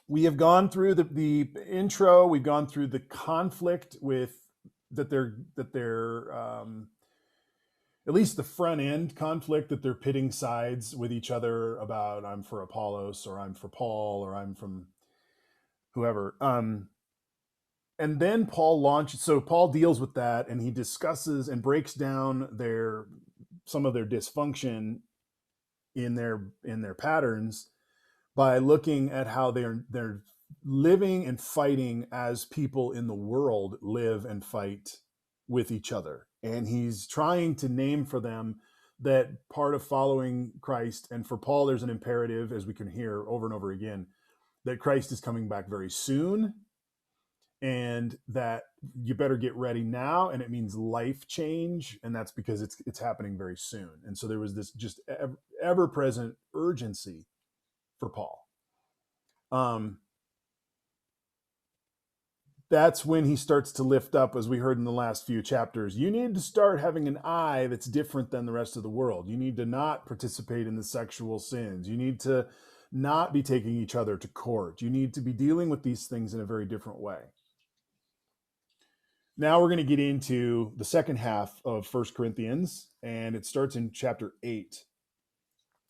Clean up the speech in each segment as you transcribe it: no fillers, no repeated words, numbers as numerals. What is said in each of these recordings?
We have gone through the intro. We've gone through the conflict with that they're at least the front end conflict, that they're pitting sides with each other about, I'm for Apollos, or I'm for Paul, or I'm from whoever. And then Paul launches. So Paul deals with that, and he discusses and breaks down some of their dysfunction in their patterns by looking at how they're living and fighting as people in the world live and fight with each other. And he's trying to name for them that part of following Christ, and for Paul, there's an imperative, as we can hear over and over again, that Christ is coming back very soon, and that you better get ready now, and it means life change, and that's because it's happening very soon. And so there was this just ever-present urgency for Paul. That's when he starts to lift up, as we heard in the last few chapters. You need to start having an eye that's different than the rest of the world. You need to not participate in the sexual sins. You need to not be taking each other to court. You need to be dealing with these things in a very different way. Now we're going to get into the second half of 1 Corinthians, and it starts in chapter 8.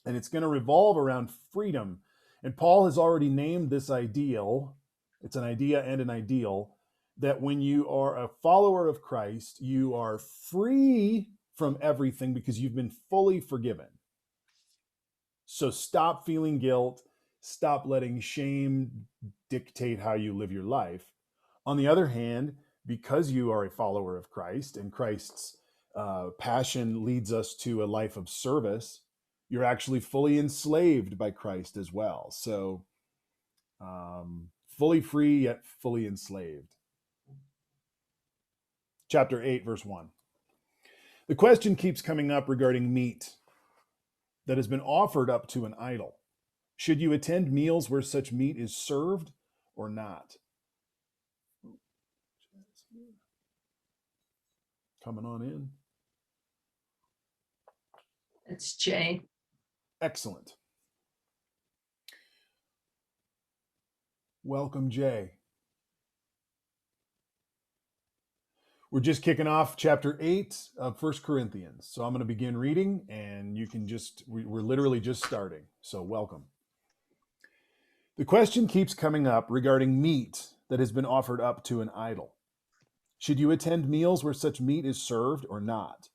And it's going to revolve around freedom. And Paul has already named this ideal. It's an idea and an ideal, that when you are a follower of Christ, you are free from everything because you've been fully forgiven. So stop feeling guilt. Stop letting shame dictate how you live your life. On the other hand, because you are a follower of Christ, and Christ's passion leads us to a life of service, you're actually fully enslaved by Christ as well. So fully free, yet fully enslaved. Chapter 8, verse 1. The question keeps coming up regarding meat that has been offered up to an idol. Should you attend meals where such meat is served or not? Coming on in. It's Jay. Excellent. Welcome, Jay. We're just kicking off chapter 8 of 1 Corinthians. So I'm going to begin reading, and you can we're literally just starting. So welcome. The question keeps coming up regarding meat that has been offered up to an idol. Should you attend meals where such meat is served or not?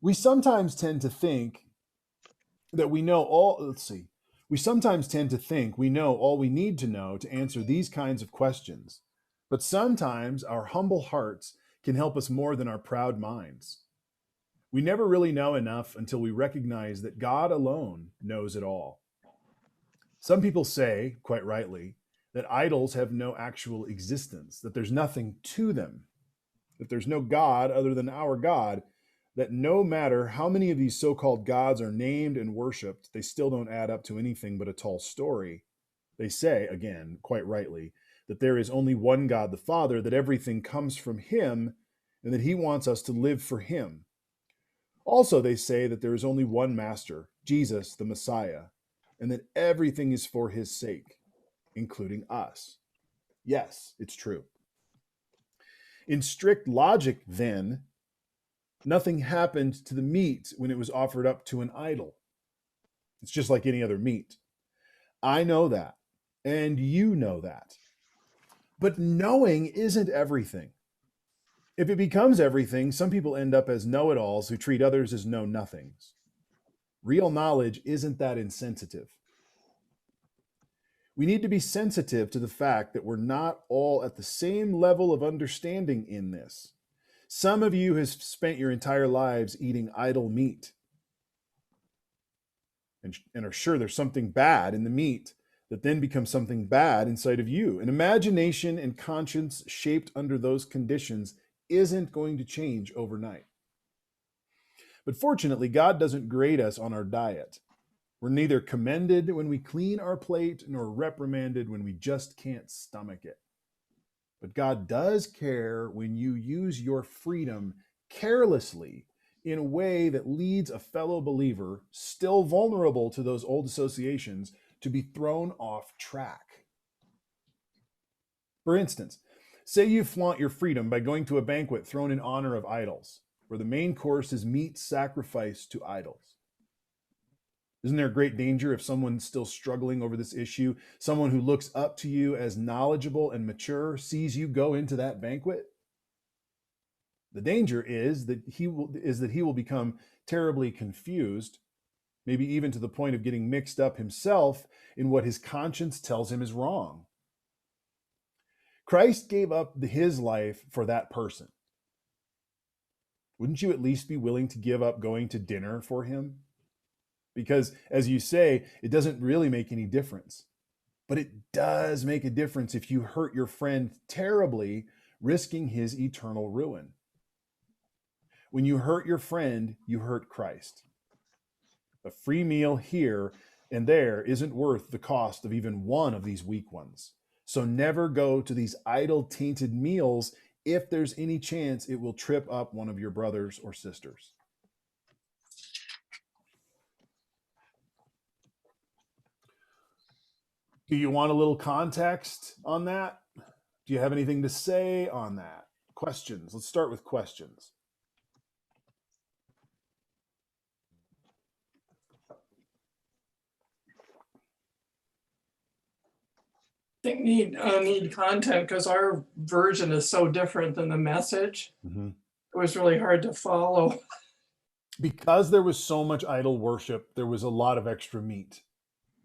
We sometimes tend to think that we know all, we sometimes tend to think we know all we need to know to answer these kinds of questions. But sometimes our humble hearts can help us more than our proud minds. We never really know enough until we recognize that God alone knows it all. Some people say, quite rightly, that idols have no actual existence, that there's nothing to them, that there's no God other than our God, that no matter how many of these so-called gods are named and worshipped, they still don't add up to anything but a tall story. They say, again, quite rightly, that there is only one God, the Father, that everything comes from him, and that he wants us to live for him. Also, they say that there is only one Master, Jesus, the Messiah, and that everything is for his sake, including us. Yes, it's true. In strict logic, then, nothing happened to the meat when it was offered up to an idol. It's just like any other meat. I know that, and you know that. But knowing isn't everything. If it becomes everything, some people end up as know-it-alls who treat others as know-nothings. Real knowledge isn't that insensitive. We need to be sensitive to the fact that we're not all at the same level of understanding in this. Some of you have spent your entire lives eating idol meat and are sure there's something bad in the meat that then becomes something bad inside of you. An imagination and conscience shaped under those conditions isn't going to change overnight. But fortunately, God doesn't grade us on our diet. We're neither commended when we clean our plate nor reprimanded when we just can't stomach it. But God does care when you use your freedom carelessly in a way that leads a fellow believer, still vulnerable to those old associations, to be thrown off track. For instance, say you flaunt your freedom by going to a banquet thrown in honor of idols, where the main course is meat sacrificed to idols. Isn't there a great danger if someone's still struggling over this issue, someone who looks up to you as knowledgeable and mature sees you go into that banquet? The danger is that he will become terribly confused, maybe even to the point of getting mixed up himself in what his conscience tells him is wrong. Christ gave up his life for that person. Wouldn't you at least be willing to give up going to dinner for him? Because, as you say, it doesn't really make any difference. But it does make a difference if you hurt your friend terribly, risking his eternal ruin. When you hurt your friend, you hurt Christ. A free meal here and there isn't worth the cost of even one of these weak ones. So never go to these idol-tainted meals if there's any chance it will trip up one of your brothers or sisters. Do you want a little context on that? Do you have anything to say on that? Questions. Let's start with questions. I think need content because our version is so different than the message. Mm-hmm. It was really hard to follow. Because there was so much idol worship, there was a lot of extra meat.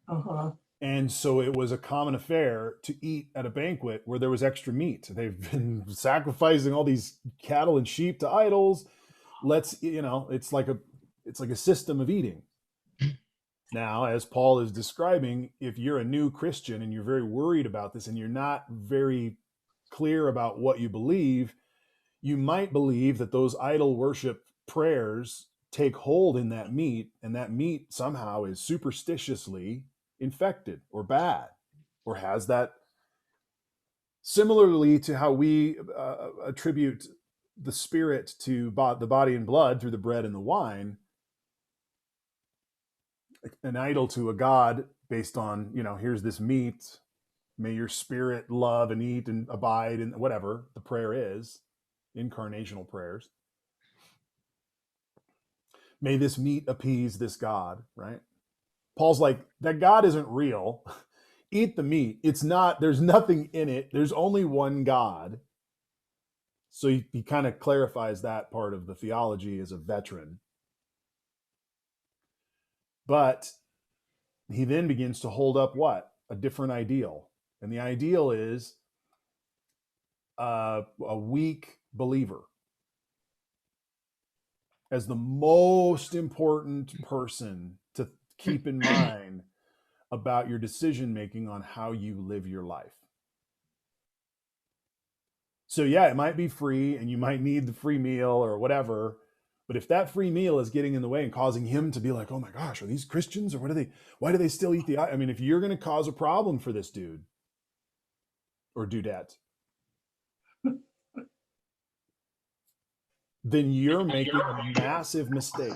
Uh-huh. And so it was a common affair to eat at a banquet where there was extra meat. They've been sacrificing all these cattle and sheep to idols. It's like a system of eating. Now, as Paul is describing, if you're a new Christian and you're very worried about this and you're not very clear about what you believe, you might believe that those idol worship prayers take hold in that meat, and that meat somehow is superstitiously infected or bad, or has that, similarly to how we attribute the spirit to the body and blood through the bread and the wine, an idol to a god based on, here's this meat, may your spirit love and eat and abide in whatever the prayer is, incarnational prayers. May this meat appease this god, right? Paul's like, that God isn't real. Eat the meat. There's nothing in it. There's only one God. So he kind of clarifies that part of the theology as a veteran. But he then begins to hold up what? A different ideal. And the ideal is a weak believer as the most important person to keep in mind about your decision making on how you live your life. So yeah, it might be free and you might need the free meal or whatever, but if that free meal is getting in the way and causing him to be like, oh my gosh, are these Christians, or why do they still eat if you're going to cause a problem for this dude or dudette, then you're making a massive mistake.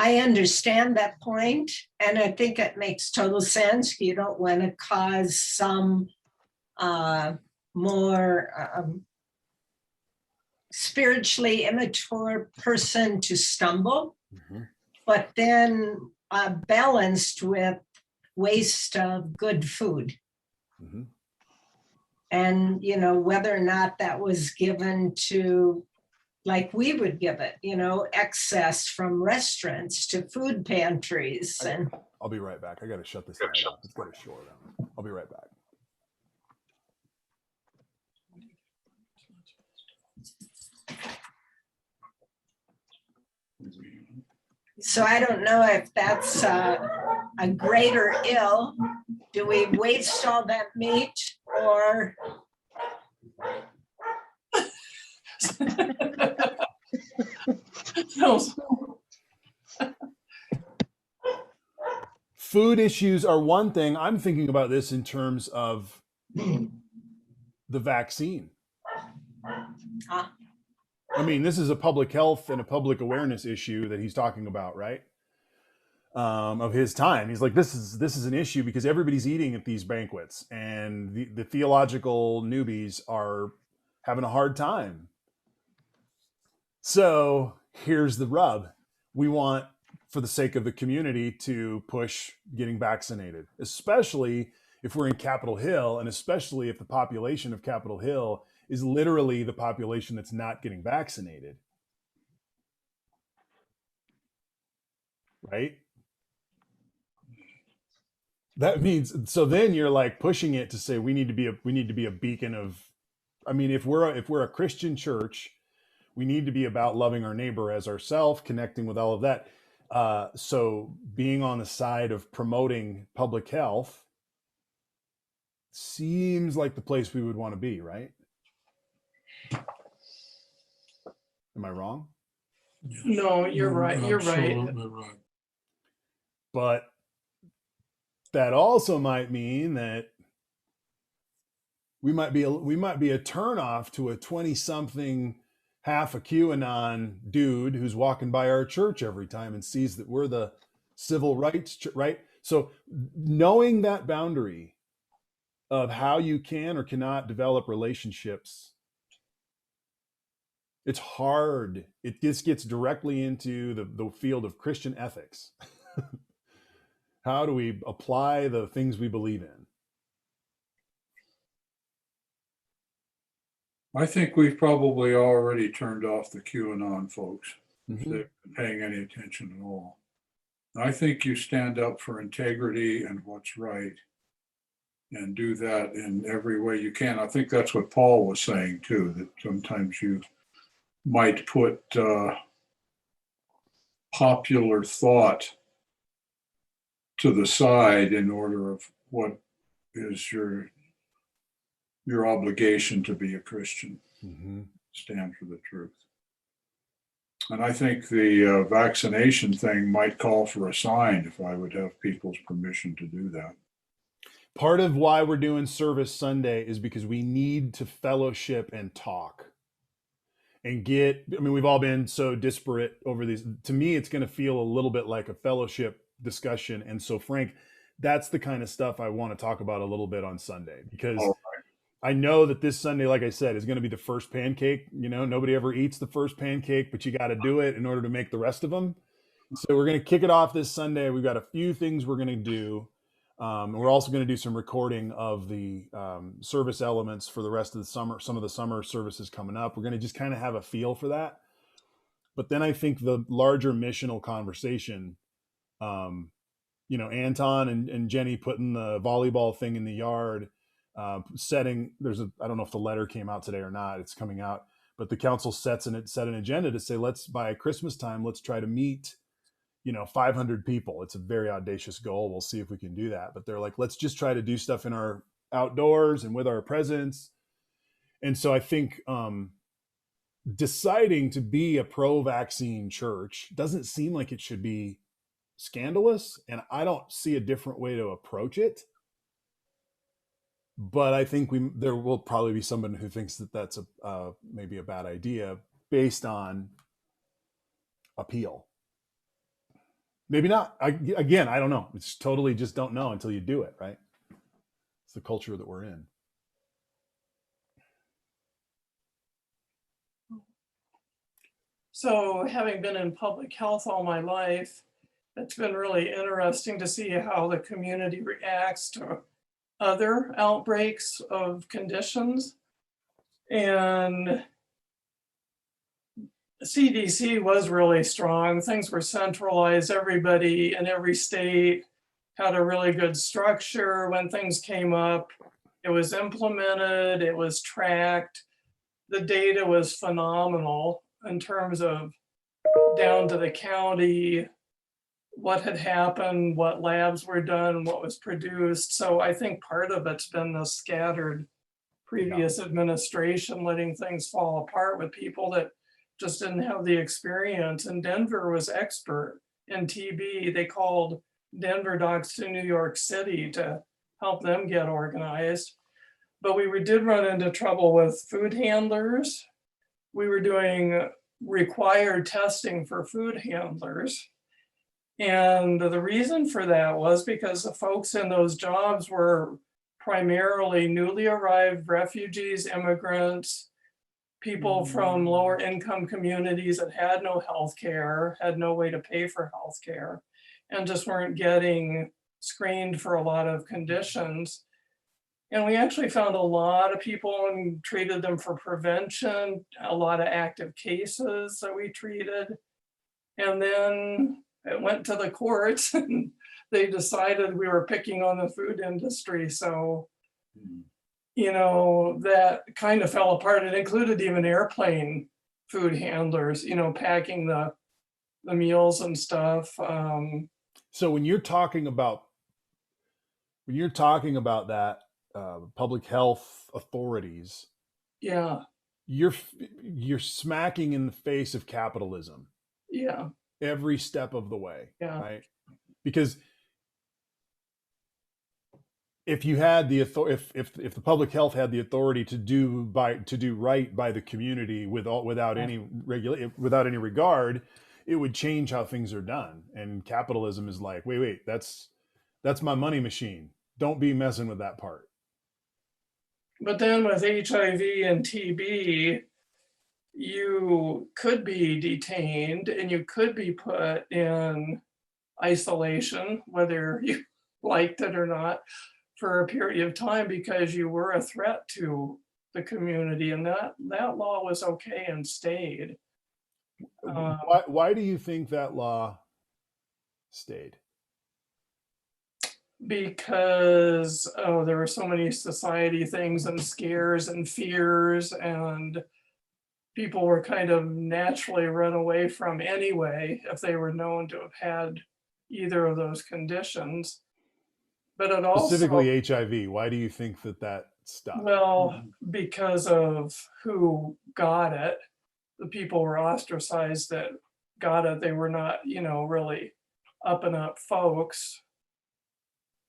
I understand that point, and I think it makes total sense. You don't want to cause some more spiritually immature person to stumble, but then balanced with waste of good food. Mm-hmm. And, whether or not that was given to, like we would give it, excess from restaurants to food pantries. And I'll be right back. I got to shut this down. It's got to short down. I'll be right back. so I don't know if that's a greater ill. Do we waste all that meat, or Food issues are one thing. I'm thinking about this in terms of the vaccine. I mean, this is a public health and a public awareness issue that he's talking about, right? Of his time. He's like, this is an issue because everybody's eating at these banquets, and the theological newbies are having a hard time. So here's the rub. We want, for the sake of the community, to push getting vaccinated, especially if we're in Capitol Hill, and especially if the population of Capitol Hill is literally the population that's not getting vaccinated. Right? That means, so then you're like pushing it to say we need to be a beacon of, I mean, if we're a Christian church, we need to be about loving our neighbor as ourselves, connecting with all of that. So being on the side of promoting public health seems like the place we would want to be, right? Am I wrong? No, you're right. You're right. Absolutely right. But that also might mean that we might be a turnoff to a 20-something half a QAnon dude who's walking by our church every time and sees that we're the civil rights, right? So knowing that boundary of how you can or cannot develop relationships, it's hard. It just gets directly into the field of Christian ethics. How do we apply the things we believe in? I think we've probably already turned off the QAnon folks, if Mhm. they've been paying any attention at all. I think you stand up for integrity and what's right and do that in every way you can. I think that's what Paul was saying too, that sometimes you might put popular thought to the side in order of what is your obligation to be a Christian, Mhm. stand for the truth. And I think the vaccination thing might call for a sign if I would have people's permission to do that. Part of why we're doing Service Sunday is because we need to fellowship and talk and we've all been so disparate over these. To me, it's going to feel a little bit like a fellowship discussion. And so, Frank, that's the kind of stuff I want to talk about a little bit on Sunday, because All I know that this Sunday, like I said, is going to be the first pancake. You know, nobody ever eats the first pancake, but you got to do it in order to make the rest of them. So we're going to kick it off this Sunday. We've got a few things we're going to do. We're also going to do some recording of the service elements for the rest of the summer, some of the summer services coming up. We're going to just kind of have a feel for that. But then I think the larger missional conversation, you know, Anton and Jenny putting the volleyball thing in the yard, setting, I don't know if the letter came out today or not, it's coming out, but the council set an agenda to say, let's, by Christmas time, let's try to meet, 500 people. It's a very audacious goal. We'll see if we can do that. But they're like, let's just try to do stuff in our outdoors and with our presence. And so I think deciding to be a pro-vaccine church doesn't seem like it should be scandalous. And I don't see a different way to approach it. But I think there will probably be someone who thinks that that's maybe a bad idea based on appeal. Maybe not. I don't know. It's totally just don't know until you do it, right? It's the culture that we're in. So having been in public health all my life, it's been really interesting to see how the community reacts to other outbreaks of conditions. And CDC was really strong. Things were centralized. Everybody in every state had a really good structure. When things came up, it was implemented, it was tracked. The data was phenomenal in terms of down to the county, what had happened, what labs were done, what was produced. So I think part of it's been the scattered previous administration letting things fall apart with people that just didn't have the experience. And Denver was expert in TB. They called Denver docs to New York City to help them get organized. But we did run into trouble with food handlers we were doing required testing for food handlers. And the reason for that was because the folks in those jobs were primarily newly arrived refugees, immigrants, people from lower income communities that had no health care, had no way to pay for health care, and just weren't getting screened for a lot of conditions. And we actually found a lot of people and treated them for prevention, a lot of active cases that we treated. And then it went to the courts and they decided we were picking on the food industry. So, that kind of fell apart. It included even airplane food handlers, packing the meals and stuff. So when you're talking about that, public health authorities, Yeah, you're smacking in the face of capitalism yeah, every step of the way, yeah, right? Because if you had the if the public health had the authority to do right by the community without any regard, it would change how things are done. And capitalism is like, wait, that's my money machine. Don't be messing with that part. But then with HIV and TB, you could be detained and you could be put in isolation, whether you liked it or not, for a period of time because you were a threat to the community, and that law was okay and stayed. Why do you think that law stayed? Because there were so many society things and scares and fears, and people were kind of naturally run away from anyway if they were known to have had either of those conditions. But it also, Specifically HIV, why do you think that stopped? well, because of who got it, the people were ostracized that got it. They were not, really up and up folks.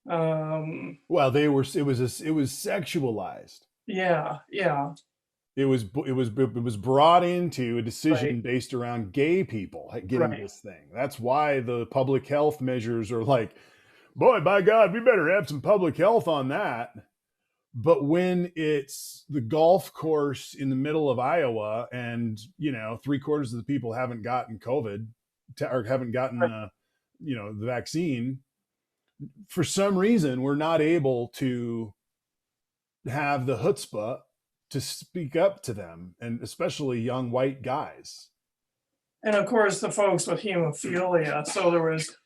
Well, it was sexualized. Yeah. It was brought into a decision Right. based around gay people getting Right. this thing. That's why the public health measures are like, boy, by God, we better have some public health on that. But when it's the golf course in the middle of Iowa and, 3/4 of the people haven't gotten COVID or haven't gotten, the vaccine, for some reason, we're not able to have the chutzpah to speak up to them, and especially young white guys. And of course, the folks with hemophilia. So there was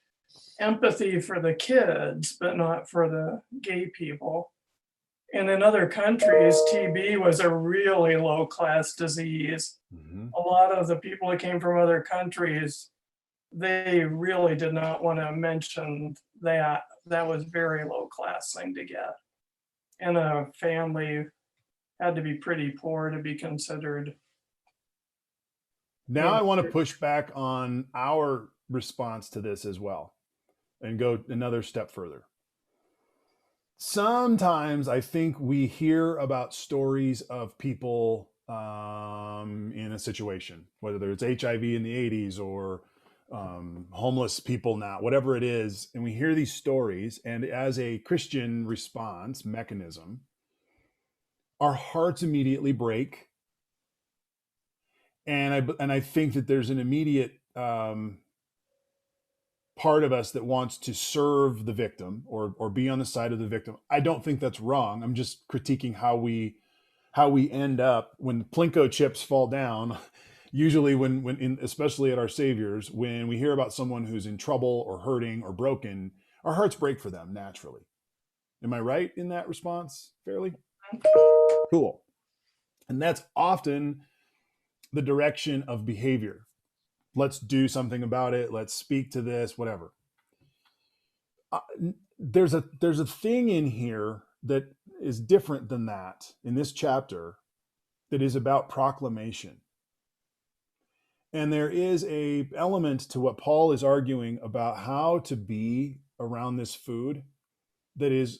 empathy for the kids, but not for the gay people. And in other countries, TB was a really low class disease. Mm-hmm. A lot of the people that came from other countries, they really did not want to mention that. That was very low class thing to get. And a family had to be pretty poor to be considered. Now I want to push back on our response to this as well and go another step further. Sometimes I think we hear about stories of people in a situation, whether it's HIV in the 80s or homeless people now, whatever it is, and we hear these stories, and as a Christian response mechanism, our hearts immediately break. And I think that there's an immediate part of us that wants to serve the victim or be on the side of the victim. I don't think that's wrong. I'm just critiquing how we end up when Plinko chips fall down. Usually especially at our saviors, when we hear about someone who's in trouble or hurting or broken, our hearts break for them naturally. Am I right in that response? Fairly? Cool. And that's often the direction of behavior. Let's do something about it. Let's speak to this, whatever. There's a thing in here that is different than that in this chapter that is about proclamation. And there is a element to what Paul is arguing about how to be around this food that is,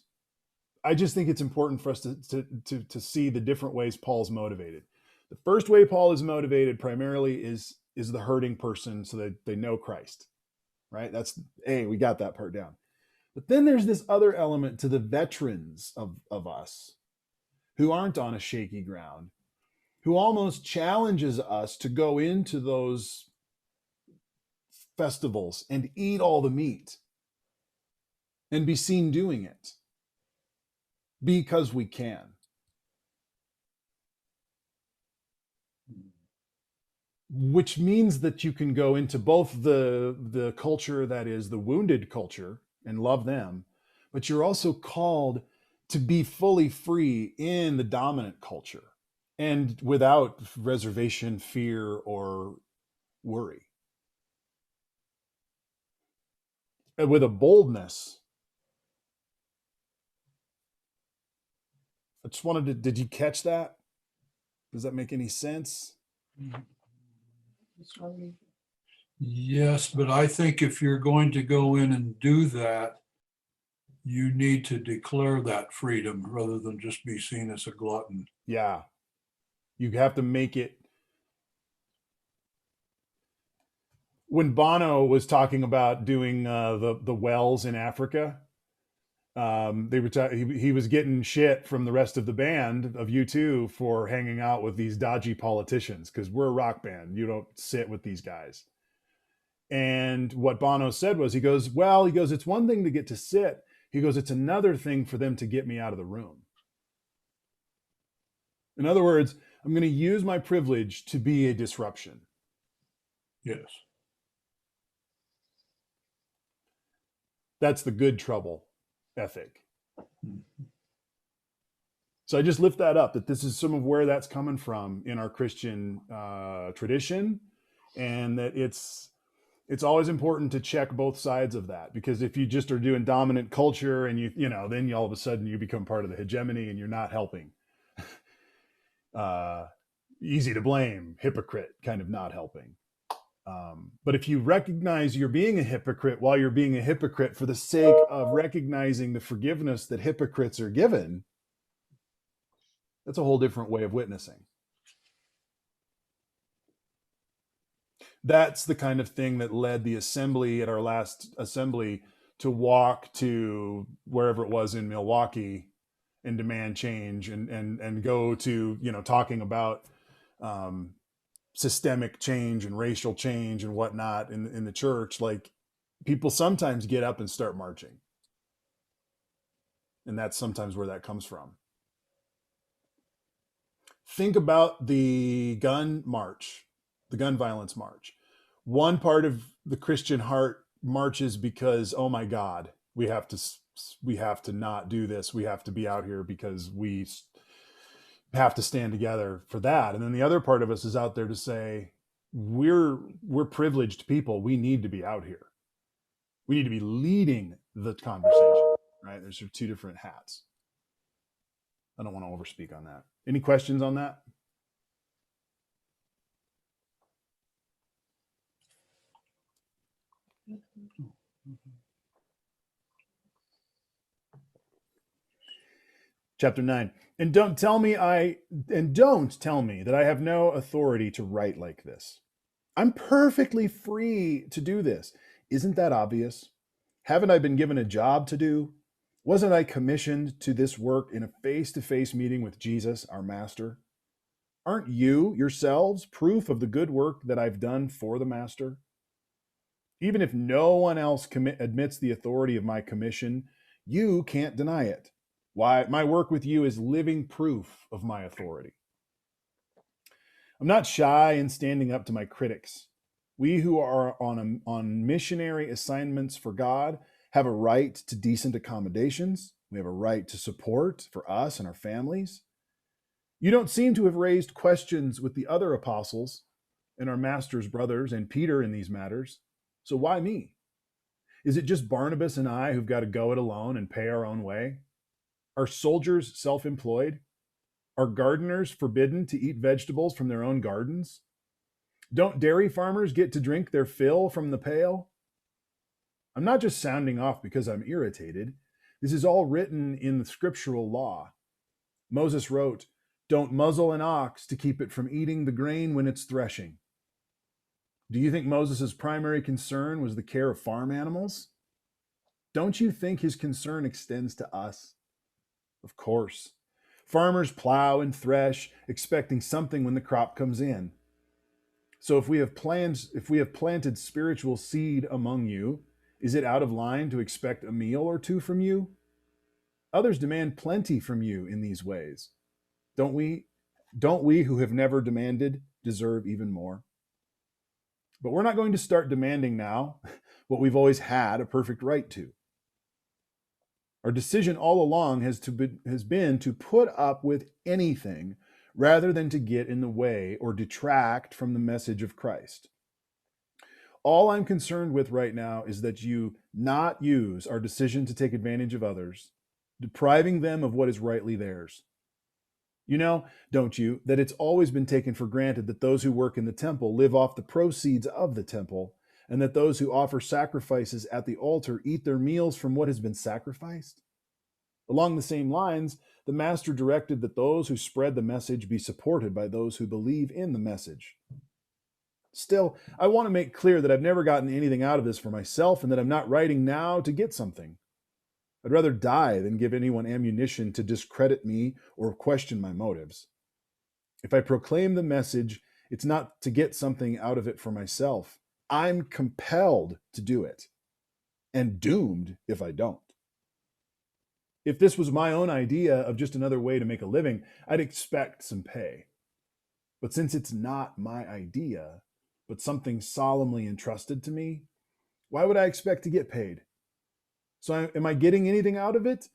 I just think it's important for us to see the different ways Paul's motivated. The first way Paul is motivated primarily is the hurting person so that they know Christ, right? That's, hey, we got that part down. But then there's this other element to the veterans of us who aren't on a shaky ground, who almost challenges us to go into those festivals and eat all the meat and be seen doing it because we can. Which means that you can go into both the culture that is the wounded culture and love them, but you're also called to be fully free in the dominant culture and without reservation, fear, or worry. And with a boldness. I just wanted to, did you catch that? Does that make any sense? Yes, but I think if you're going to go in and do that, you need to declare that freedom rather than just be seen as a glutton. Yeah. You have to make it. When Bono was talking about doing the wells in Africa, they were he was getting shit from the rest of the band of U2 for hanging out with these dodgy politicians because we're a rock band. You don't sit with these guys. And what Bono said was, he goes, it's one thing to get to sit. He goes, it's another thing for them to get me out of the room. In other words, I'm going to use my privilege to be a disruption. Yes. That's the good trouble ethic. So I just lift that up, that this is some of where that's coming from in our Christian tradition, and that it's always important to check both sides of that, because if you just are doing dominant culture and then all of a sudden you become part of the hegemony and you're not helping. Easy to blame, hypocrite, kind of not helping. But if you recognize you're being a hypocrite while you're being a hypocrite for the sake of recognizing the forgiveness that hypocrites are given, that's a whole different way of witnessing. That's the kind of thing that led the assembly at our last assembly to walk to wherever it was in Milwaukee and demand change and go to, talking about systemic change and racial change and whatnot in the church. Like, people sometimes get up and start marching. And that's sometimes where that comes from. Think about the gun march, the gun violence march. One part of the Christian heart marches because, oh my God, we have to not do this. We have to be out here because we have to stand together for that. And then the other part of us is out there to say, we're privileged people. We need to be out here. We need to be leading the conversation, right? There's two different hats. I don't want to overspeak on that. Any questions on that? Chapter 9. And don't tell me that I have no authority to write like this. I'm perfectly free to do this. Isn't that obvious? Haven't I been given a job to do? Wasn't I commissioned to this work in a face-to-face meeting with Jesus, our master? Aren't you yourselves proof of the good work that I've done for the master? Even if no one else admits the authority of my commission, you can't deny it. Why, my work with you is living proof of my authority. I'm not shy in standing up to my critics. We who are on missionary assignments for God have a right to decent accommodations. We have a right to support for us and our families. You don't seem to have raised questions with the other apostles and our master's brothers and Peter in these matters. So why me? Is it just Barnabas and I who've got to go it alone and pay our own way? Are soldiers self-employed? Are gardeners forbidden to eat vegetables from their own gardens? Don't dairy farmers get to drink their fill from the pail? I'm not just sounding off because I'm irritated. This is all written in the scriptural law. Moses wrote, Don't muzzle an ox to keep it from eating the grain when it's threshing. Do you think Moses' primary concern was the care of farm animals? Don't you think his concern extends to us? Of course. Farmers plow and thresh, expecting something when the crop comes in. So if we have planted spiritual seed among you, is it out of line to expect a meal or two from you? Others demand plenty from you in these ways. Don't we who have never demanded deserve even more? But we're not going to start demanding now what we've always had a perfect right to. Our decision all along has been to put up with anything rather than to get in the way or detract from the message of Christ. All I'm concerned with right now is that you not use our decision to take advantage of others, depriving them of what is rightly theirs. You know, don't you, that it's always been taken for granted that those who work in the temple live off the proceeds of the temple, and that those who offer sacrifices at the altar eat their meals from what has been sacrificed? Along the same lines, the master directed that those who spread the message be supported by those who believe in the message. Still, I want to make clear that I've never gotten anything out of this for myself and that I'm not writing now to get something. I'd rather die than give anyone ammunition to discredit me or question my motives. If I proclaim the message, it's not to get something out of it for myself. I'm compelled to do it, and doomed if I don't. If this was my own idea of just another way to make a living, I'd expect some pay. But since it's not my idea, but something solemnly entrusted to me, why would I expect to get paid? So am I getting anything out of it?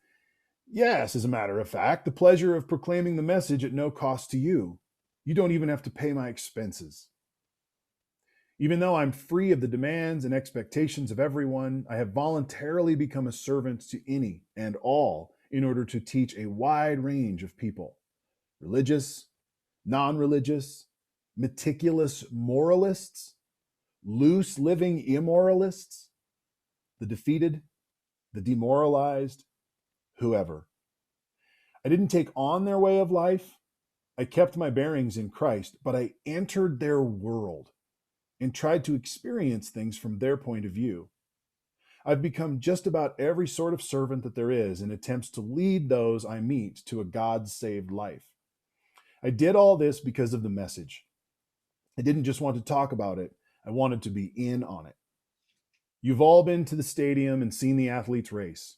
Yes, as a matter of fact, the pleasure of proclaiming the message at no cost to you. You don't even have to pay my expenses. Even though I'm free of the demands and expectations of everyone, I have voluntarily become a servant to any and all in order to teach a wide range of people. Religious, non-religious, meticulous moralists, loose living immoralists, the defeated, the demoralized, whoever. I didn't take on their way of life. I kept my bearings in Christ, but I entered their world and tried to experience things from their point of view. I've become just about every sort of servant that there is in attempts to lead those I meet to a God-saved life. I did all this because of the message. I didn't just want to talk about it. I wanted to be in on it. You've all been to the stadium and seen the athletes race.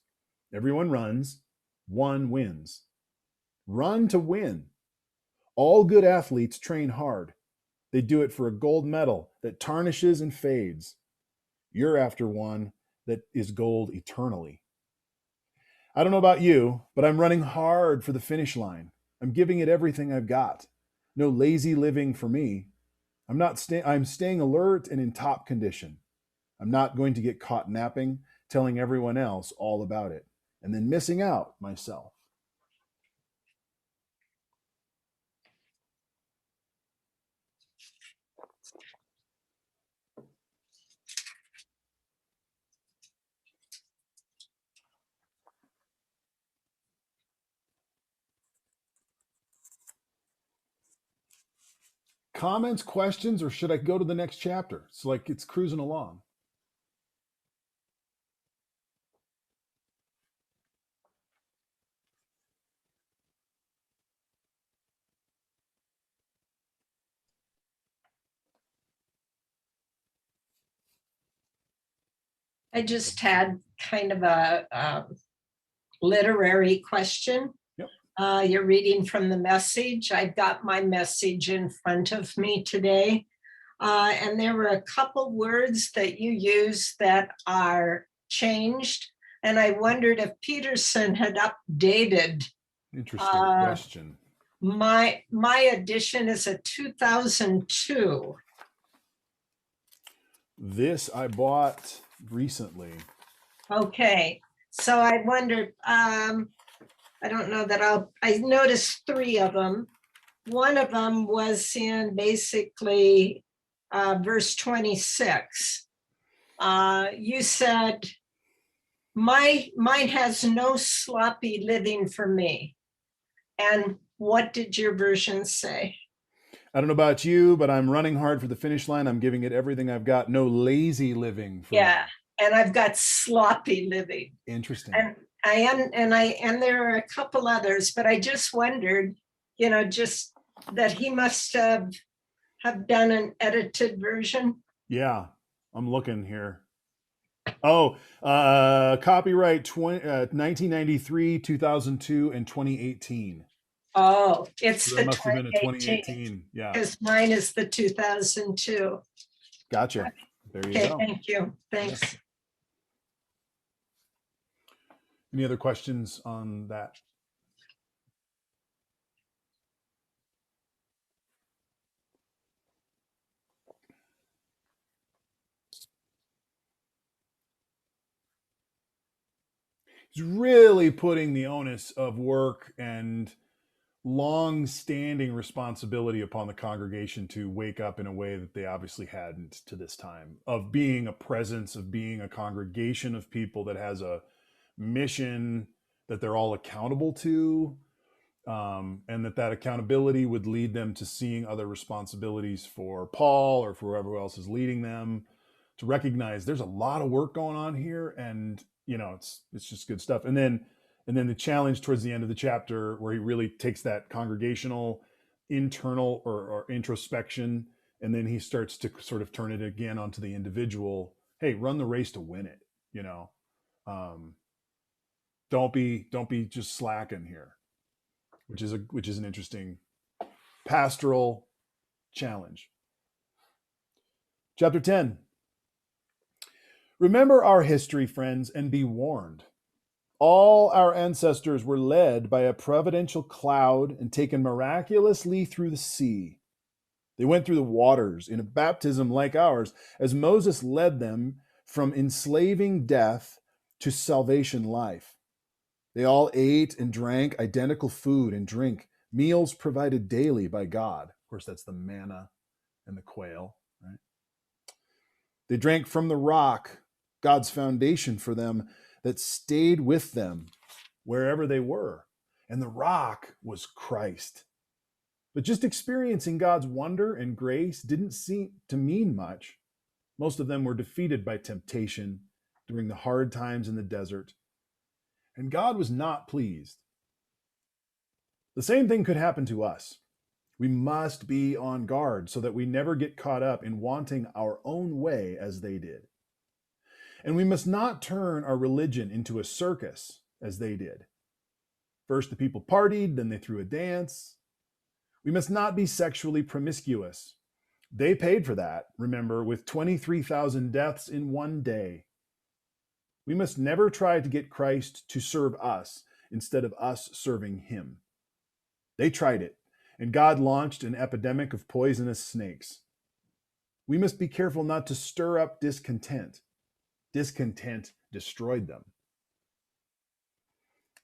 Everyone runs, one wins. Run to win. All good athletes train hard. They do it for a gold medal that tarnishes and fades. You're after one that is gold eternally. I don't know about you, but I'm running hard for the finish line. I'm giving it everything I've got. No lazy living for me. I'm staying alert and in top condition. I'm not going to get caught napping, telling everyone else all about it, and then missing out myself. Comments, questions, or should I go to the next chapter? It's like it's cruising along. I just had kind of a literary question. Yep. You're reading from the message. I've got my message in front of me today. And there were a couple words that you used that are changed. And I wondered if Peterson had updated. Interesting question. My edition is a 2002. This I bought recently. Okay, so I wondered, I don't know that I noticed three of them. One of them was in basically verse 26. You said, mine has no sloppy living for me. And What did your version say? I don't know about you, but I'm running hard for the finish line. I'm giving it everything I've got. No lazy living for Yeah, me. and I've got sloppy living. Interesting. And there are a couple others, but I just wondered, just that he must have done an edited version. Yeah, I'm looking here. Oh, copyright 1993, 2002, and 2018. Oh, it's So the that must have been a 2018, 2018. Yeah, because mine is the 2002. gotcha. There you Okay, go. thank you. Thanks. Any other questions on that? He's really putting the onus of work and long-standing responsibility upon the congregation to wake up in a way that they obviously hadn't to this time, of being a presence, of being a congregation of people that has a mission that they're all accountable to, and that accountability would lead them to seeing other responsibilities for Paul or for whoever else is leading them, to recognize there's a lot of work going on here, and it's just good stuff. And then the challenge towards the end of the chapter, where he really takes that congregational internal or introspection, and then he starts to sort of turn it again onto the individual. Hey, run the race to win it. Don't be just slacking here, which is an interesting pastoral challenge. Chapter 10. Remember our history, friends, and be warned. All our ancestors were led by a providential cloud and taken miraculously through the sea. They went through the waters in a baptism like ours, as Moses led them from enslaving death to salvation life. They all ate and drank identical food and drink, meals provided daily by God. Of course, that's the manna and the quail, right? They drank from the rock, God's foundation for them, that stayed with them wherever they were. And the rock was Christ. But just experiencing God's wonder and grace didn't seem to mean much. Most of them were defeated by temptation during the hard times in the desert. And God was not pleased. The same thing could happen to us. We must be on guard so that we never get caught up in wanting our own way as they did. And we must not turn our religion into a circus as they did. First, the people partied, then they threw a dance. We must not be sexually promiscuous. They paid for that, remember, with 23,000 deaths in one day. We must never try to get Christ to serve us instead of us serving him. They tried it, and God launched an epidemic of poisonous snakes. We must be careful not to stir up discontent. Discontent destroyed them.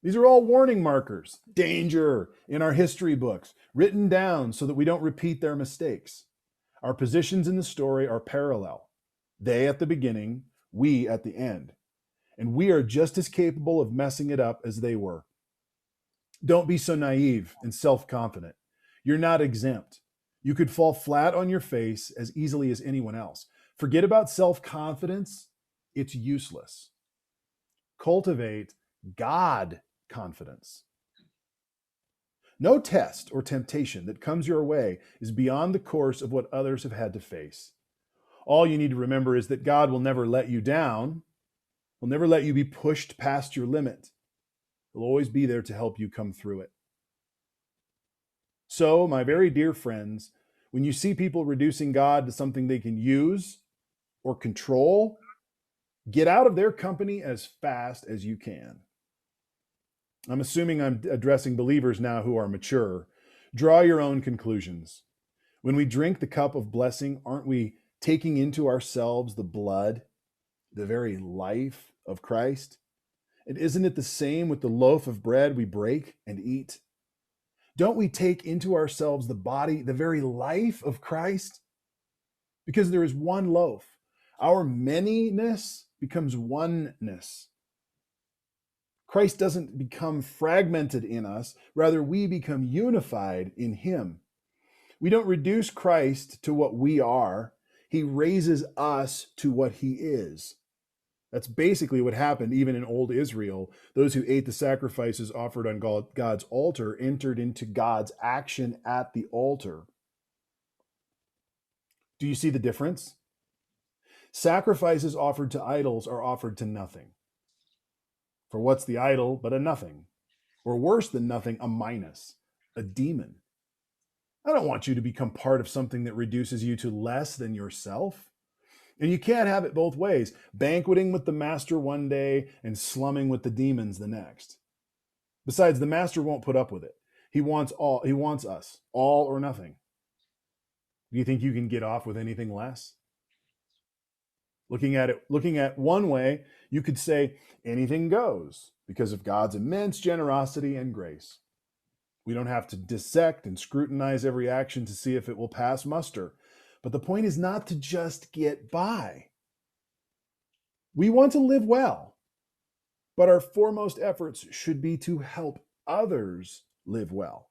These are all warning markers, danger, in our history books, written down so that we don't repeat their mistakes. Our positions in the story are parallel. They at the beginning, we at the end. And we are just as capable of messing it up as they were. Don't be so naive and self-confident. You're not exempt. You could fall flat on your face as easily as anyone else. Forget about self-confidence. It's useless. Cultivate God confidence. No test or temptation that comes your way is beyond the course of what others have had to face. All you need to remember is that God will never let you down. He'll never let you be pushed past your limit. He'll always be there to help you come through it. So, my very dear friends, when you see people reducing God to something they can use or control, get out of their company as fast as you can. I'm assuming I'm addressing believers now who are mature. Draw your own conclusions. When we drink the cup of blessing, aren't we taking into ourselves the blood, the very life of Christ? And isn't it the same with the loaf of bread we break and eat? Don't we take into ourselves the body, the very life of Christ? Because there is one loaf. Our manyness becomes oneness. Christ doesn't become fragmented in us. Rather, we become unified in him. We don't reduce Christ to what we are. He raises us to what he is. That's basically what happened even in old Israel. Those who ate the sacrifices offered on God's altar entered into God's action at the altar. Do you see the difference? Sacrifices offered to idols are offered to nothing. For what's the idol but a nothing? Or worse than nothing, a minus, a demon. I don't want you to become part of something that reduces you to less than yourself. And you can't have it both ways, banqueting with the master one day and slumming with the demons the next. Besides, the master won't put up with it. He wants us, all or nothing. Do you think you can get off with anything less? Looking at one way, you could say anything goes because of God's immense generosity and grace. We don't have to dissect and scrutinize every action to see if it will pass muster. But the point is not to just get by. We want to live well, but our foremost efforts should be to help others live well.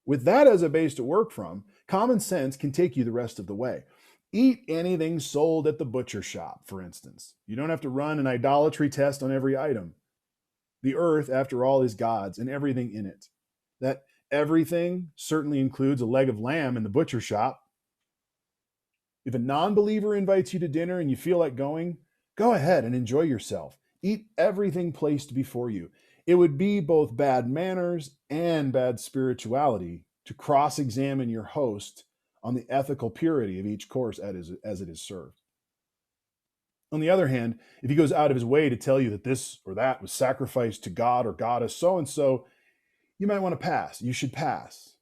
With that as a base to work from, common sense can take you the rest of the way. Eat anything sold at the butcher shop, for instance. You don't have to run an idolatry test on every item. The earth, after all, is God's and everything in it. That everything certainly includes a leg of lamb in the butcher shop. If a non-believer invites you to dinner and you feel like going, go ahead and enjoy yourself. Eat everything placed before you. It would be both bad manners and bad spirituality to cross-examine your host on the ethical purity of each course as it is served. On the other hand, if he goes out of his way to tell you that this or that was sacrificed to God or goddess so-and-so, you might want to pass. You should pass.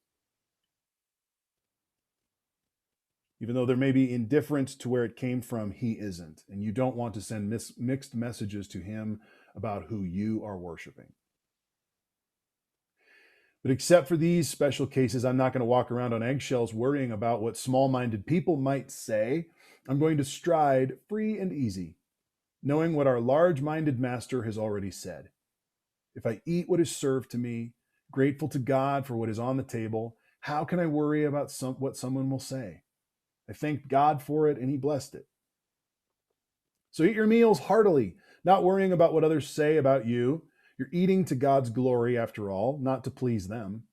Even though there may be indifference to where it came from, he isn't. And you don't want to send mixed messages to him about who you are worshiping. But except for these special cases, I'm not going to walk around on eggshells worrying about what small-minded people might say. I'm going to stride free and easy, knowing what our large-minded master has already said. If I eat what is served to me, grateful to God for what is on the table, how can I worry about what someone will say? I thanked God for it, and he blessed it. So eat your meals heartily, not worrying about what others say about you. You're eating to God's glory, after all, not to please them.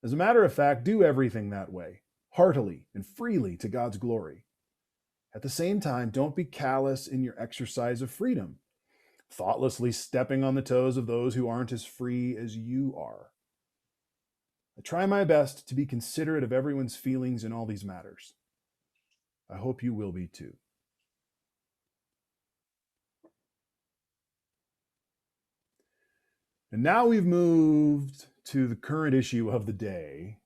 As a matter of fact, do everything that way, heartily and freely to God's glory. At the same time, don't be callous in your exercise of freedom, thoughtlessly stepping on the toes of those who aren't as free as you are. I try my best to be considerate of everyone's feelings in all these matters. I hope you will be too. And now we've moved to the current issue of the day,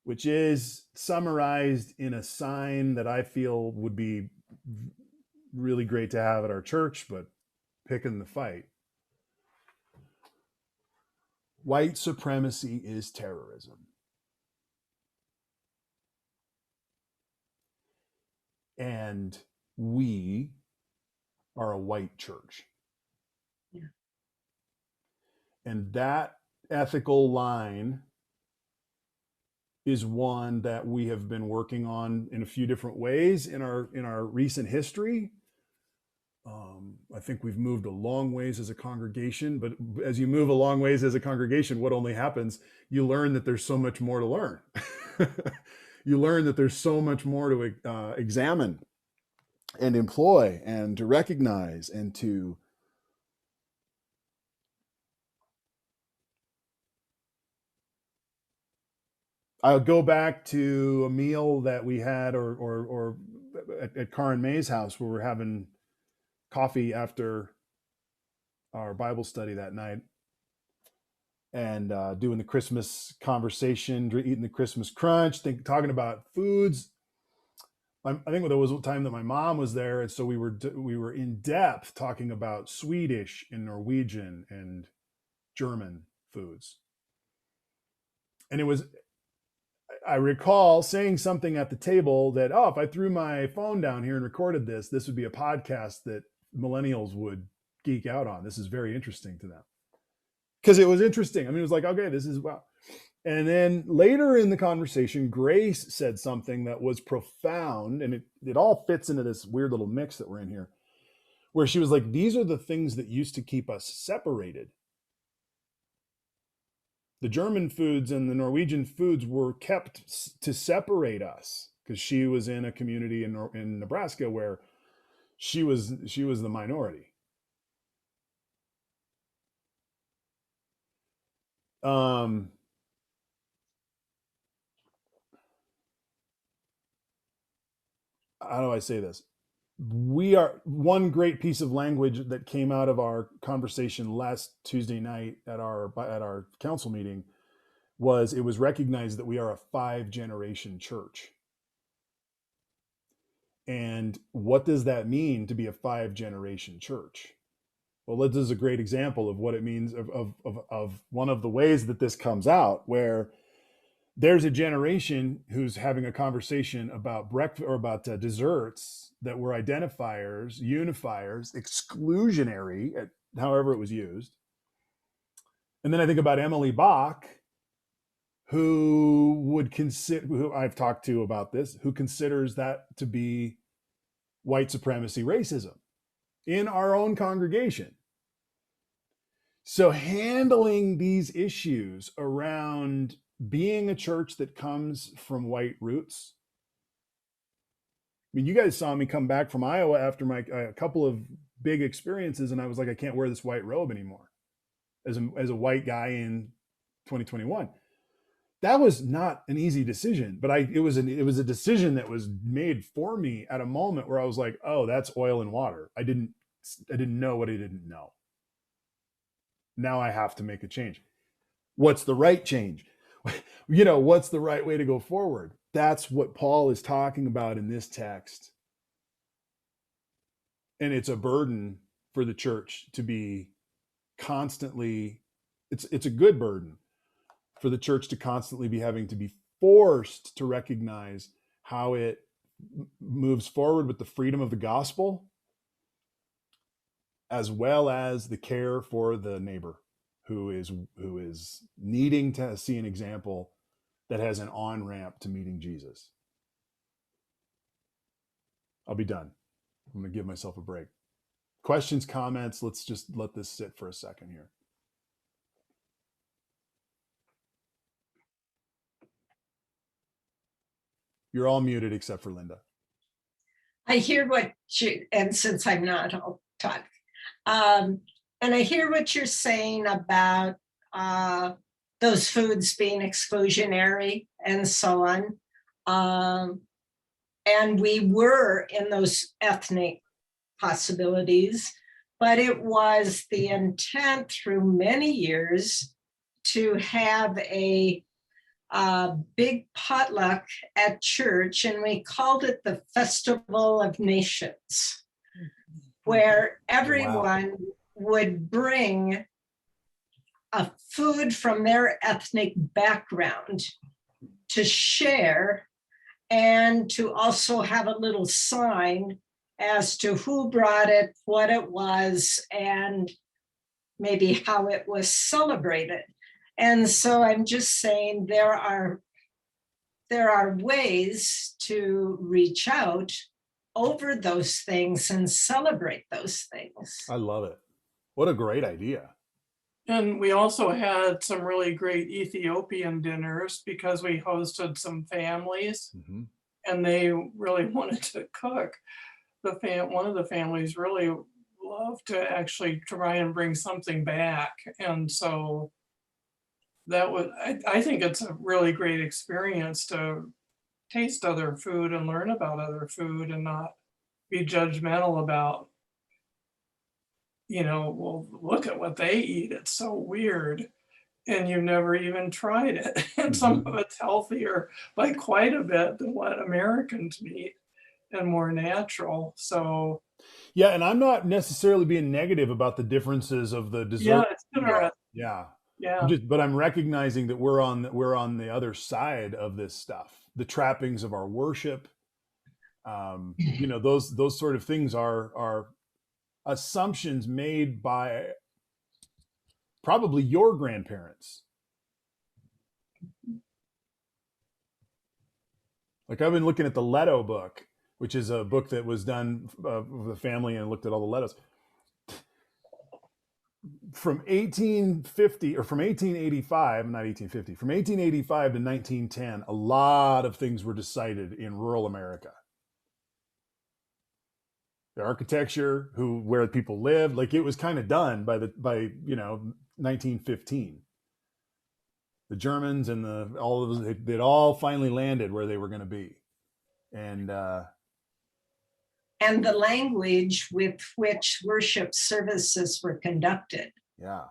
which is summarized in a sign that I feel would be really great to have at our church, but picking the fight. White supremacy is terrorism. And we are a white church. Yeah. And that ethical line is one that we have been working on in a few different ways in our recent history. I think we've moved a long ways as a congregation, but as you move a long ways as a congregation, what only happens? You learn that there's so much more to learn. You learn that there's so much more to examine and employ and to recognize and to I'll go back to a meal that we had or at Karin May's house where we're having coffee after our Bible study that night and doing the Christmas conversation, eating the Christmas crunch, talking about foods. I think there was a time that my mom was there, and so we were in depth talking about Swedish and Norwegian and German foods. And I recall saying something at the table that, oh, if I threw my phone down here and recorded this, this would be a podcast that millennials would geek out on. This is very interesting to them. Because it was interesting. I mean, it was like, okay, this is wow. And then later in the conversation, Grace said something that was profound, and it all fits into this weird little mix that we're in here, where she was like, these are the things that used to keep us separated. The German foods and the Norwegian foods were kept to separate us, because she was in a community in Nebraska where she was the minority. How do I say this? We are one great piece of language that came out of our conversation last Tuesday night at our council meeting was it was recognized that we are a 5-generation church. And what does that mean to be a 5-generation church? Well, this is a great example of what it means of one of the ways that this comes out, where there's a generation who's having a conversation about breakfast or about desserts that were identifiers, unifiers, exclusionary, however it was used. And then I think about Emily Bach, who I've talked to about this, who considers that to be white supremacy racism in our own congregation. So handling these issues around being a church that comes from white roots. I mean, you guys saw me come back from Iowa after a couple of big experiences, and I was like, I can't wear this white robe anymore as a white guy in 2021. That was not an easy decision, but it was a decision that was made for me at a moment where I was like, oh, that's oil and water. I didn't know what I didn't know. Now I have to make a change. What's the right change? What's the right way to go forward? That's what Paul is talking about in this text. And it's a burden for the church to be constantly, it's a good burden for the church to constantly be having to be forced to recognize how it moves forward with the freedom of the gospel, as well as the care for the neighbor who is needing to see an example that has an on-ramp to meeting Jesus. I'll be done. I'm going to give myself a break. Questions, comments? Let's just let this sit for a second here. You're all muted except for Linda. I hear and since I'm not, I'll talk. And I hear what you're saying about those foods being exclusionary and so on. And we were in those ethnic possibilities, but it was the intent through many years to have a big potluck at church, and we called it the Festival of Nations, where everyone would bring a food from their ethnic background to share, and to also have a little sign as to who brought it, what it was, and maybe how it was celebrated. And so I'm just saying there are ways to reach out over those things and celebrate those things. I love it. What a great idea. And we also had some really great Ethiopian dinners because we hosted some families, Mm-hmm. and they really wanted to cook. One of the families really loved to actually try and bring something back. And so I think it's a really great experience to taste other food and learn about other food and not be judgmental about, well, look at what they eat. It's so weird. And you've never even tried it. And some of it's healthier by quite a bit than what Americans eat and more natural. So yeah, and I'm not necessarily being negative about the differences of the dessert. yeah, it's interesting. Yeah. Yeah. But I'm recognizing that we're on the other side of this stuff. The trappings of our worship, those sort of things are assumptions made by probably your grandparents. Like I've been looking at the Leto book, which is a book that was done with the family and looked at all the Letos. From 1850 or from 1885, not 1850, from 1885 to 1910, a lot of things were decided in rural America. The architecture, where people lived, like it was kind of done by 1915. The Germans and all of those, they'd all finally landed where they were going to be, and the language with which worship services were conducted. Yeah.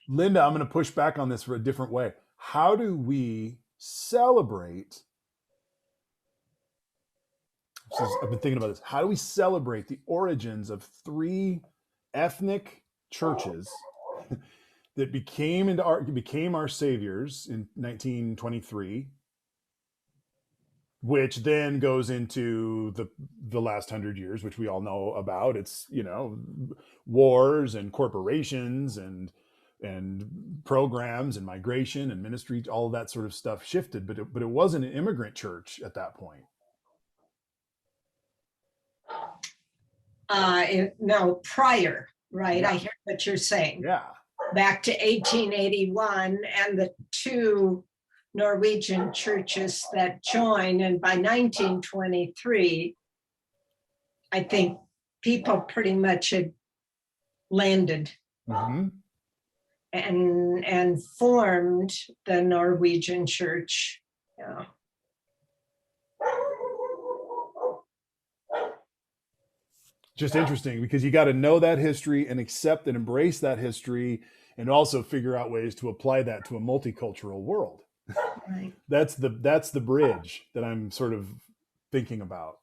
Linda, I'm going to push back on this for a different way. How do we celebrate? I've been thinking about this. How do we celebrate the origins of 3 ethnic churches that became our saviors in 1923, which then goes into the last 100 years, which we all know about? It's wars and corporations and programs and migration and ministry, all of that sort of stuff shifted, but it wasn't an immigrant church at that point. No, prior, right? Yeah. I hear what you're saying. Yeah. Back to 1881 and the 2 Norwegian churches that joined. And by 1923, I think people pretty much had landed and formed the Norwegian church. Yeah. Just interesting, because you got to know that history and accept and embrace that history, and also figure out ways to apply that to a multicultural world. Right. That's the bridge that I'm sort of thinking about.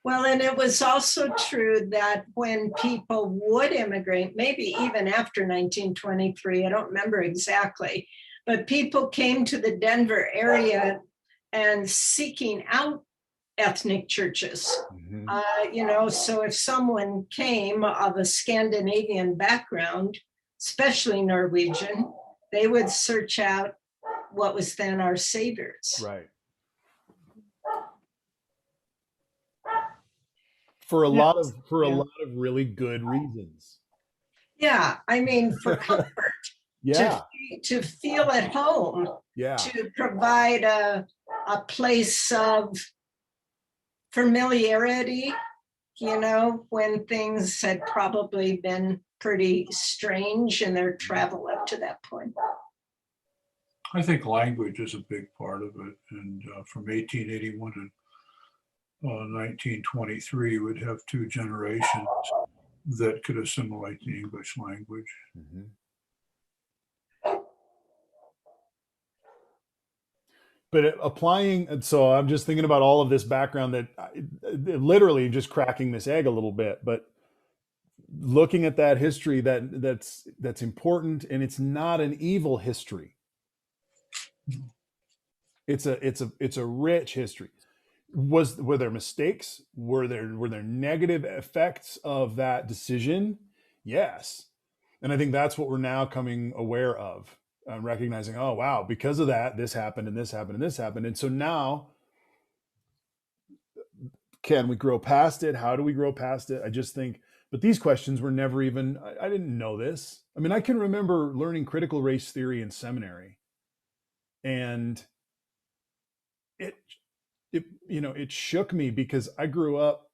Well, and it was also true that when people would immigrate, maybe even after 1923, I don't remember exactly, but people came to the Denver area and seeking out ethnic churches. So if someone came of a Scandinavian background, especially Norwegian, they would search out what was then our saviors. Right. For a lot of really good reasons. Yeah, I mean, for comfort. Yeah. To feel at home. Yeah. To provide a place of familiarity, when things had probably been pretty strange in their travel up to that point. I think language is a big part of it. And from 1881 to 1923, we'd have 2 generations that could assimilate the English language. Mm-hmm. But so I'm just thinking about all of this background that literally just cracking this egg a little bit, but looking at that history that's important, and it's not an evil history. It's a rich history. Were there mistakes? Were there negative effects of that decision? Yes. And I think that's what we're now coming aware of. Recognizing, oh, wow, because of that, this happened and this happened and this happened. And so now, can we grow past it? How do we grow past it? I just think, but these questions were never even, I didn't know this. I mean, I can remember learning critical race theory in seminary, and it shook me, because I grew up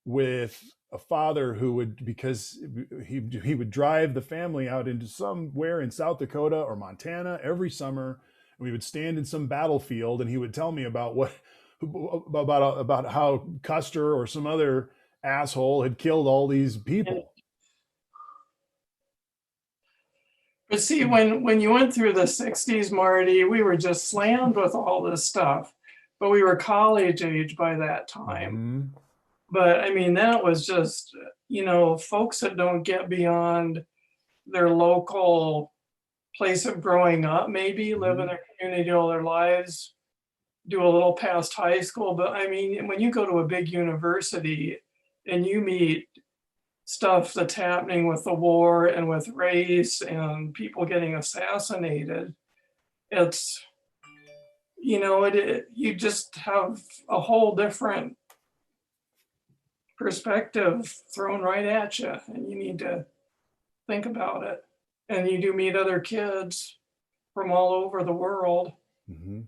with a father who would, because he would drive the family out into somewhere in South Dakota or Montana every summer. We would stand in some battlefield, and he would tell me about how Custer or some other asshole had killed all these people. But see, when you went through the 60s, Marty, we were just slammed with all this stuff, but we were college age by that time. But I mean, that was just, folks that don't get beyond their local place of growing up, maybe live in their community all their lives, do a little past high school. But I mean, when you go to a big university and you meet stuff that's happening with the war and with race and people getting assassinated, it's, you just have a whole different perspective thrown right at you, and you need to think about it. And you do meet other kids from all over the world. Mm-hmm.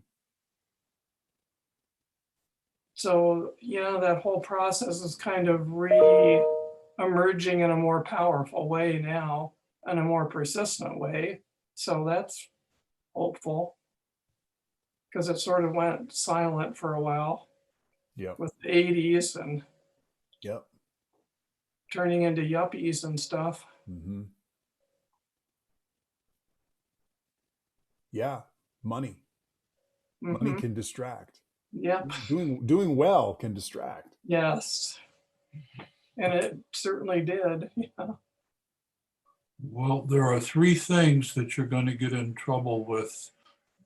So, that whole process is kind of re-emerging in a more powerful way now, in a more persistent way. So that's hopeful, because it sort of went silent for a while Yep. with the 80s and Yep. turning into yuppies and stuff. Mm-hmm. Yeah. Money Mhm. can distract. Yep. Doing well can distract. Yes. And it certainly did. Yeah. Well, there are three things that you're going to get in trouble with,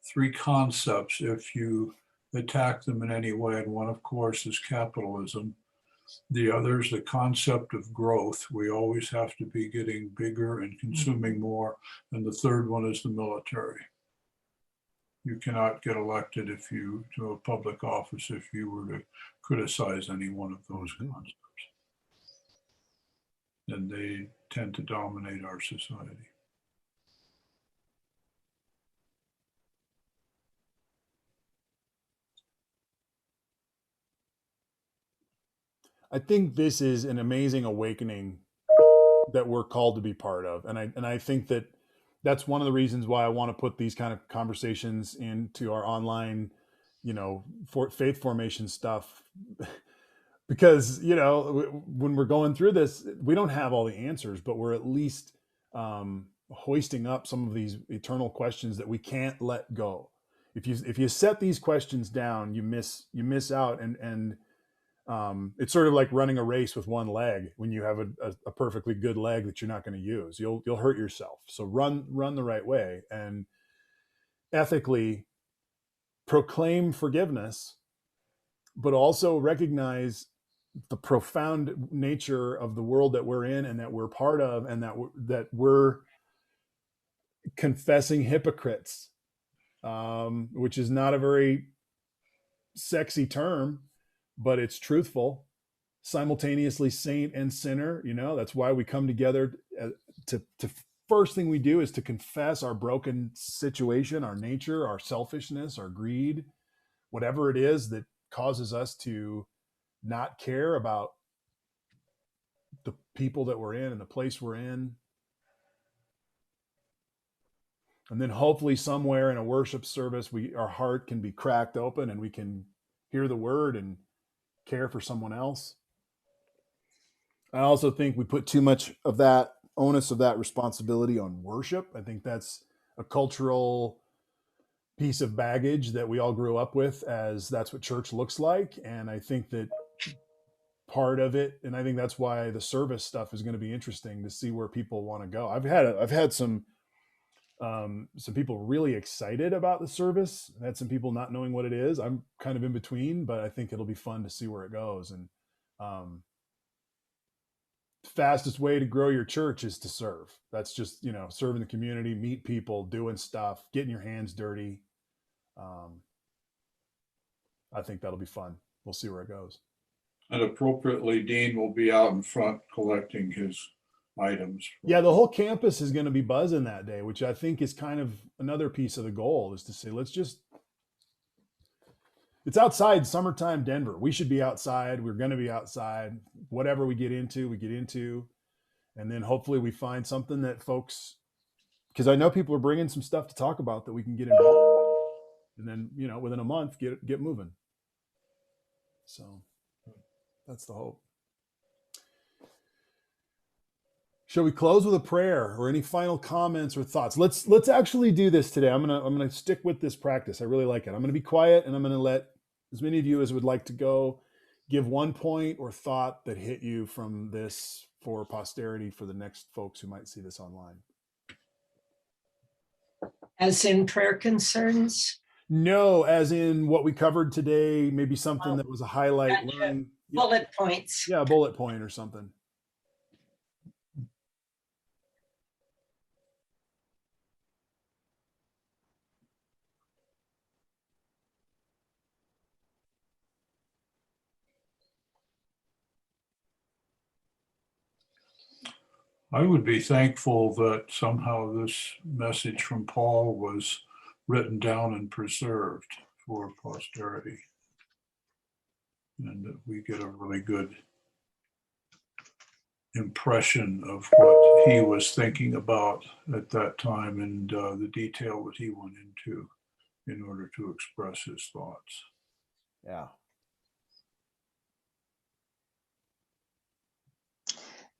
three concepts if you attack them in any way. And one, of course, is capitalism. The other is the concept of growth. We always have to be getting bigger and consuming more. And the third one is the military. You cannot get elected to a public office if you were to criticize any one of those concepts. And they tend to dominate our society. I think this is an amazing awakening that we're called to be part of. And I think that's one of the reasons why I want to put these kind of conversations into our online, faith formation stuff. Because, when we're going through this, we don't have all the answers, but we're at least hoisting up some of these eternal questions that we can't let go. If you set these questions down, you miss out. And it's sort of like running a race with one leg. When you have a perfectly good leg that you're not going to use, you'll hurt yourself. So run the right way and ethically proclaim forgiveness, but also recognize the profound nature of the world that we're in and that we're part of, and that we're confessing hypocrites, which is not a very sexy term, but it's truthful. Simultaneously saint and sinner. That's why we come together to first thing we do is to confess our broken situation, our nature, our selfishness, our greed, whatever it is that causes us to not care about the people that we're in and the place we're in. And then hopefully somewhere in a worship service, our heart can be cracked open and we can hear the word and care for someone else. I also think we put too much of that onus of that responsibility on worship. I think that's a cultural piece of baggage that we all grew up with, as that's what church looks like. And I think that part of it, and I think that's why the service stuff is going to be interesting to see where people want to go. I've had some people really excited about the service. I've had some people not knowing what it is. I'm kind of in between, but I think it'll be fun to see where it goes. And fastest way to grow your church is to serve. That's just, serving the community, meet people, doing stuff, getting your hands dirty. I think that'll be fun. We'll see where it goes. And appropriately, Dean will be out in front collecting his items. Yeah, the whole campus is going to be buzzing that day, which I think is kind of another piece of the goal, is to say, it's outside, summertime Denver. We should be outside. We're going to be outside. Whatever we get into. And then hopefully we find something that folks, because I know people are bringing some stuff to talk about that we can get involved. And then, within a month, get moving. So that's the hope. Shall we close with a prayer or any final comments or thoughts? Let's actually do this today. I'm gonna stick with this practice. I really like it. I'm gonna be quiet and I'm gonna let as many of you as would like to go give one point or thought that hit you from this for posterity for the next folks who might see this online. As in prayer concerns? No, as in what we covered today, maybe something that was a highlight. Gotcha. Learn, Bullet points. yeah, a bullet point or something. I would be thankful that somehow this message from Paul was written down and preserved for posterity. And that we get a really good impression of what he was thinking about at that time and the detail that he went into in order to express his thoughts. Yeah.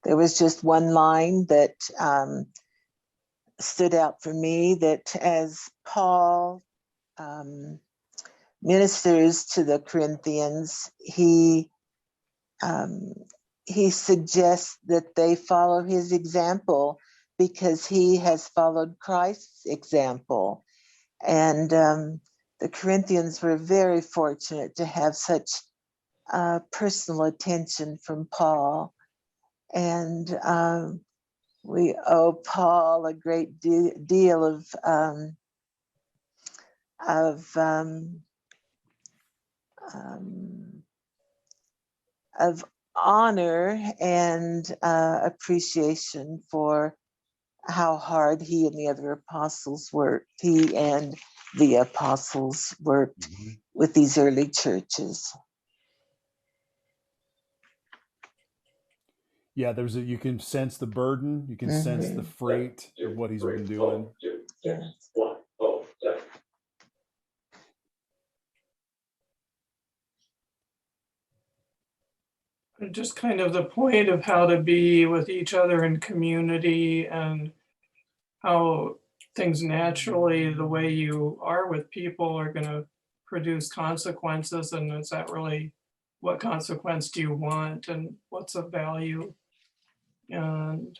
There was just one line that stood out for me, that as Paul ministers to the Corinthians, he suggests that they follow his example because he has followed Christ's example. And the Corinthians were very fortunate to have such personal attention from Paul. And we owe Paul a great deal of honor and appreciation for how hard he and the other apostles worked. He and the apostles worked with these early churches. Yeah, you can sense the burden, you can sense the freight of what he's been doing. Yeah. Just kind of the point of how to be with each other in community and how things naturally, the way you are with people, are going to produce consequences. And is that really, what consequence do you want and what's of value? And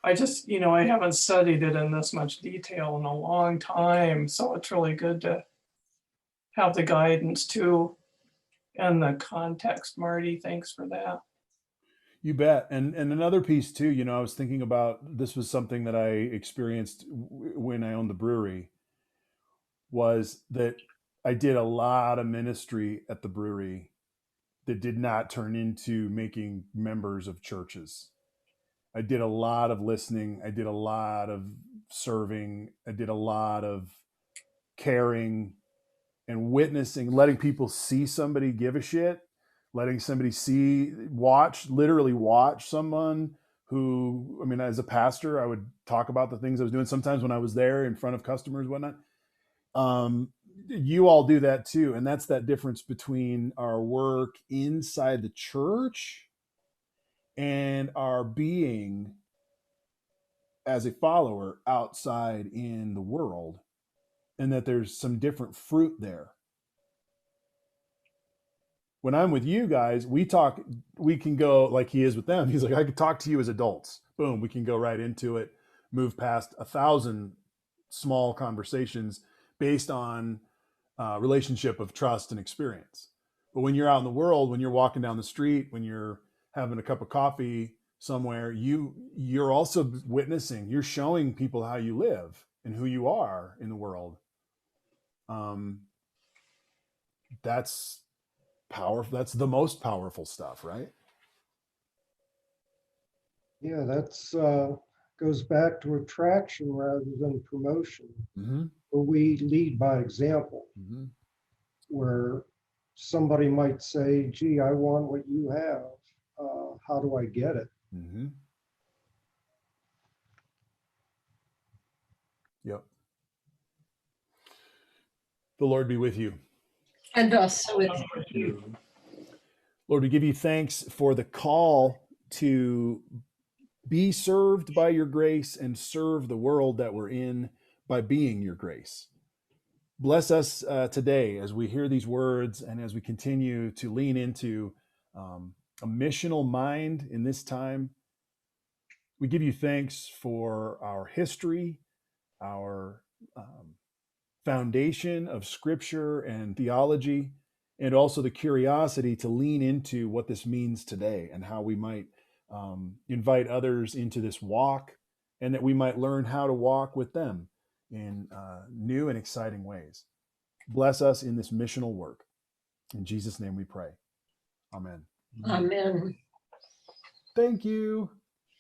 I just, I haven't studied it in this much detail in a long time. So it's really good to have the guidance too and the context. Marty, thanks for that. You bet. And another piece too, I was thinking about, this was something that I experienced when I owned the brewery, was that I did a lot of ministry at the brewery that did not turn into making members of churches. I did a lot of listening. I did a lot of serving. I did a lot of caring and witnessing, letting people see somebody give a shit, letting somebody literally watch someone who, as a pastor, I would talk about the things I was doing. Sometimes when I was there in front of customers, whatnot. You all do that too. And that's that difference between our work inside the church and our being as a follower outside in the world, and that there's some different fruit there. When I'm with you guys, we can go like he is with them. He's like, I could talk to you as adults. Boom, we can go right into it, move past 1,000 small conversations based on relationship of trust and experience. But when you're out in the world, when you're walking down the street, when you're having a cup of coffee somewhere, you're also witnessing, you're showing people how you live and who you are in the world. That's powerful. That's the most powerful stuff, right? Yeah, that's goes back to attraction rather than promotion. Where we lead by example, where somebody might say, gee, I want what you have. How do I get it? Yep. The Lord be with you. And also with you. Lord, we give you thanks for the call to be served by your grace and serve the world that we're in by being your grace. Bless us today as we hear these words and as we continue to lean into a missional mind in this time. We give you thanks for our history, our foundation of scripture and theology, and also the curiosity to lean into what this means today and how we might invite others into this walk, and that we might learn how to walk with them in new and exciting ways. Bless us in this missional work. In Jesus' name we pray. Amen. Amen. Thank you.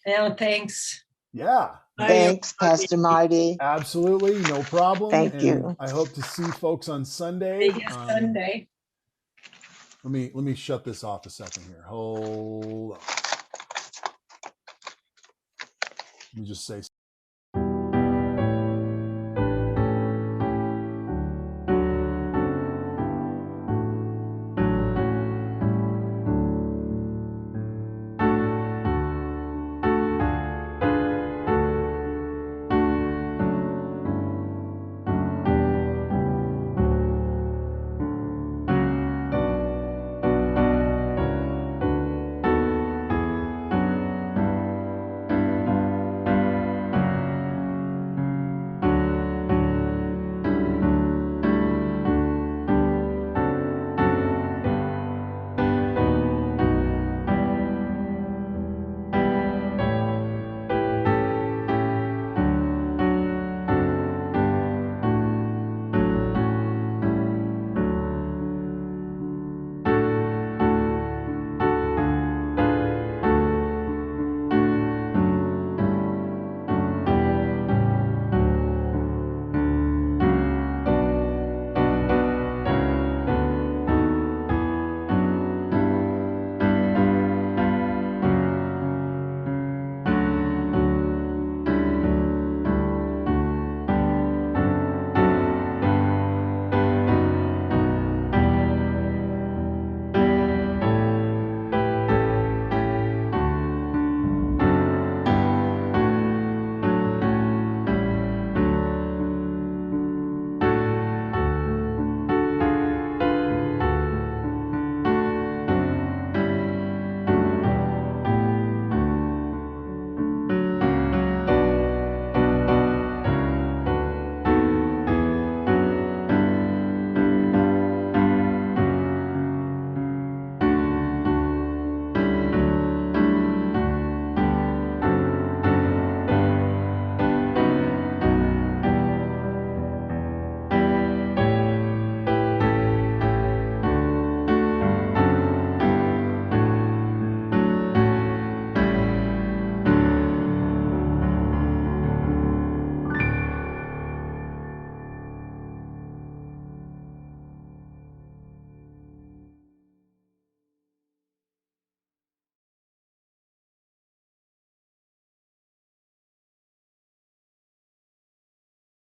Now, thanks. Yeah, Thanks, Pastor Marty. absolutely. No problem. Thank And you. I hope to see folks on Sunday. See you Sunday. Let me shut this off a second here. Hold on. Let me just say